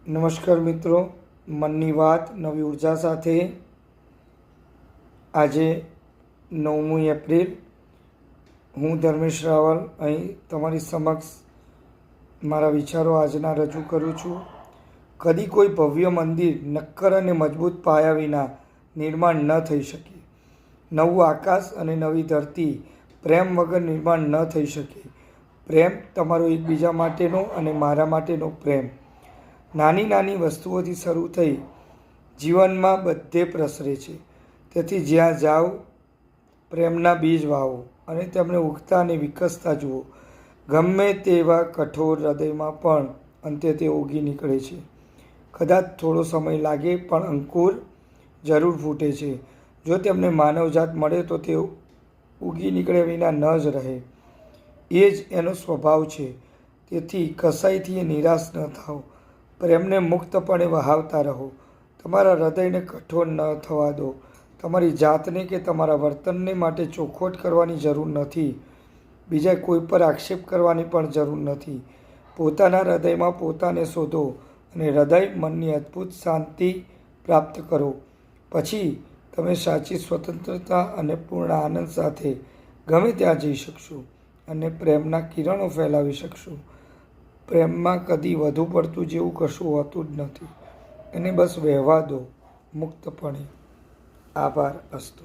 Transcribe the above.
નમસ્કાર મિત્રો, મનની વાત નવી ઉર્જા સાથે આજે 9મી એપ્રિલ હું ધર્મેશ રાવલ અહીં તમારી સમક્ષ મારા વિચારો આજના રજૂ કરું છું. કદી કોઈ ભવ્ય મંદિર નક્કર અને મજબૂત પાયા વિના નિર્માણ ન થઈ શકે. નવું આકાશ અને નવી ધરતી પ્રેમ વગર નિર્માણ ન થઈ શકે. પ્રેમ તમારો એકબીજા માટેનો અને મારા માટેનો પ્રેમ નાની નાની વસ્તુઓથી શરૂ થઈ જીવનમાં બધે પ્રસરે છે. તેથી જ્યાં જાઓ પ્રેમના બીજ વાવો અને તેમને ઉગતા અને વિકસતા જુઓ. ગમે તેવા કઠોર હૃદયમાં પણ અંતે તે ઉગી નીકળે છે. કદાચ થોડો સમય લાગે પણ અંકુર જરૂર ફૂટે છે. જો તેમને માનવજાત મળે તો તે ઉગી નીકળ્યા વિના ન જ રહે. એ જ એનો સ્વભાવ છે. તેથી કસાઈથી એ નિરાશ ન થાઓ. પ્રેમને મુક્તપણે વહાવતા રહો. તમારા હૃદયને કઠોર ન થવા દો. તમારી જાતને કે તમારા વર્તનને માટે ચોખવટ કરવાની જરૂર નથી. બીજા કોઈ પર આક્ષેપ કરવાની પણ જરૂર નથી. પોતાના હૃદયમાં પોતાને શોધો અને હૃદય મનની અદ્ભુત શાંતિ પ્રાપ્ત કરો. પછી તમે સાચી સ્વતંત્રતા અને પૂર્ણ આનંદ સાથે ગમે ત્યાં જઈ શકશો અને પ્રેમના કિરણો ફેલાવી શકશો. પ્રેમમાં કદી વધુ પડતું જેવું કશું હોતું જ નથી. એને બસ વહેવા દો મુક્તપણે. આભાર. અસ્તુ.